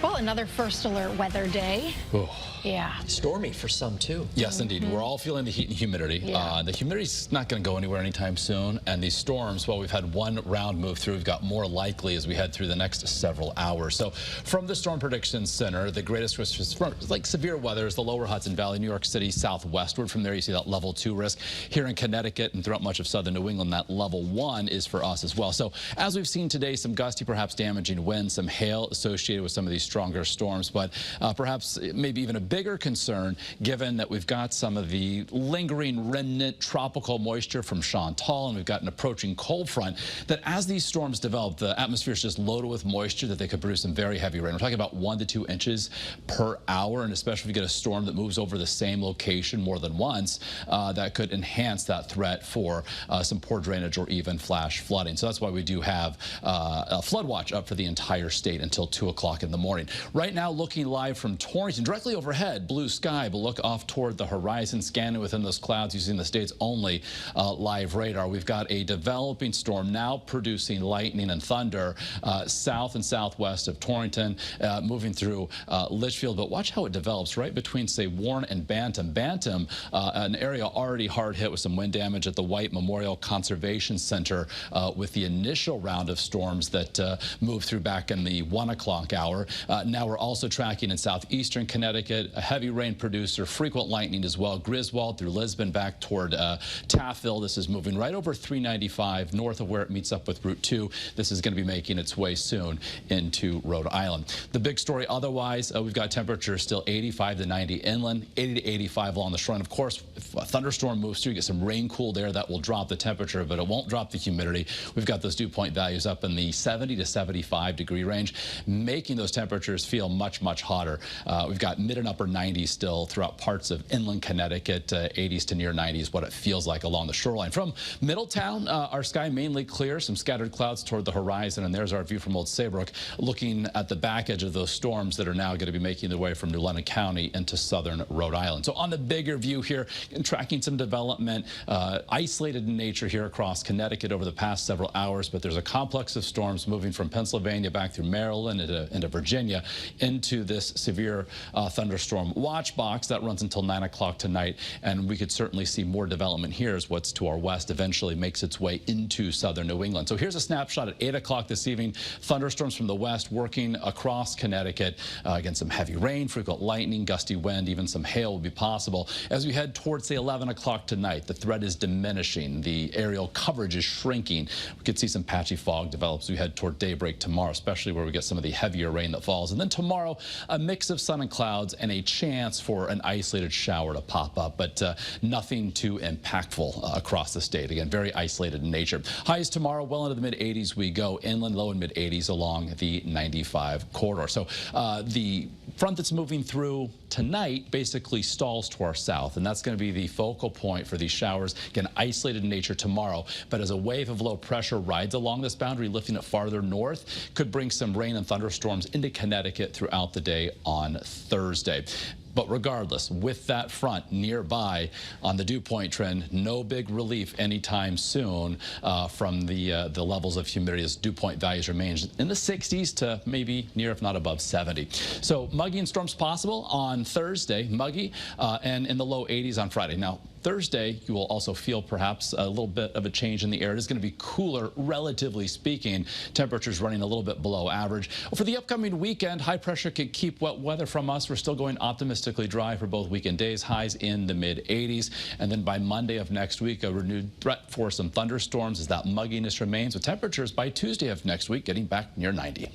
Well, another first alert weather day. Oh. Yeah. Stormy for some, too. Yes, indeed. We're all feeling the heat and humidity. Yeah. The humidity's not going to go anywhere anytime soon. And these storms, well, we've had one round move through. We've got more likely as we head through the next several hours. So from the Storm Prediction Center, the greatest risk is like severe weather is the lower Hudson Valley, New York City, southwestward. From there, you see that level 2 risk. Here in Connecticut and throughout much of southern New England, that level 1 is for us as well. So as we've seen today, some gusty, perhaps damaging winds, some hail associated with some of these stronger storms, but perhaps maybe even a bigger concern given that we've got some of the lingering remnant tropical moisture from Chantal, and we've got an approaching cold front, that as these storms develop, the atmosphere is just loaded with moisture that they could produce some very heavy rain. We're talking about 1 to 2 inches per hour, and especially if you get a storm that moves over the same location more than once, that could enhance that threat for some poor drainage or even flash flooding. So that's why we do have a flood watch up for the entire state until 2 o'clock in the morning. Right now, looking live from Torrington, directly overhead, blue sky, but look off toward the horizon, scanning within those clouds using the state's only live radar. We've got a developing storm now producing lightning and thunder south and southwest of Torrington, moving through Litchfield. But watch how it develops right between, say, Warren and Bantam. Bantam, an area already hard hit with some wind damage at the White Memorial Conservation Center with the initial round of storms that moved through back in the 1 o'clock hour. Now we're also tracking in southeastern Connecticut, a heavy rain producer, frequent lightning as well. Griswold through Lisbon back toward Taffville. This is moving right over 395 north of where it meets up with Route 2. This is going to be making its way soon into Rhode Island. The big story otherwise, we've got temperatures still 85 to 90 inland, 80 to 85 along the shoreline. Of course, if a thunderstorm moves through, you get some rain cooled air that will drop the temperature, but it won't drop the humidity. We've got those dew point values up in the 70 to 75 degree range, making those temperatures feel much, much hotter. We've got mid and upper 90s still throughout parts of inland Connecticut, 80s to near 90s, what it feels like along the shoreline. From Middletown, our sky mainly clear, some scattered clouds toward the horizon, and there's our view from Old Saybrook, looking at the back edge of those storms that are now going to be making their way from New London County into southern Rhode Island. So on the bigger view here, and tracking some development, isolated in nature here across Connecticut over the past several hours, but there's a complex of storms moving from Pennsylvania back through Maryland into Virginia into this severe thunderstorm watch box that runs until 9 o'clock tonight, and we could certainly see more development here as what's to our west eventually makes its way into southern New England. So here's a snapshot at 8 o'clock this evening. Thunderstorms from the west working across Connecticut. Again, some heavy rain, frequent lightning, gusty wind, even some hail will be possible. As we head towards, say, 11 o'clock tonight, the threat is diminishing. The aerial coverage is shrinking. We could see some patchy fog develop as we head toward daybreak tomorrow, especially where we get some of the heavier rain that falls. And then tomorrow, a mix of sun and clouds and a chance for an isolated shower to pop up, but nothing too impactful across the state. Again, very isolated in nature. Highs tomorrow, well into the mid-80s we go. Inland, low and mid-80s along the 95 corridor. So the front that's moving through tonight basically stalls to our south, and that's going to be the focal point for these showers. Again, isolated in nature tomorrow, but as a wave of low pressure rides along this boundary, lifting it farther north, could bring some rain and thunderstorms into Connecticut throughout the day on Thursday. But regardless, with that front nearby on the dew point trend, no big relief anytime soon from the levels of humidity as dew point values remain in the 60s to maybe near, if not above, 70. So muggy and storms possible on Thursday, muggy, and in the low 80s on Friday. Now, Thursday, you will also feel perhaps a little bit of a change in the air. It is going to be cooler, relatively speaking. Temperatures running a little bit below average. For the upcoming weekend, high pressure could keep wet weather from us. We're still going optimistically dry for both weekend days, highs in the mid-80s. And then by Monday of next week, a renewed threat for some thunderstorms as that mugginess remains, with temperatures by Tuesday of next week getting back near 90.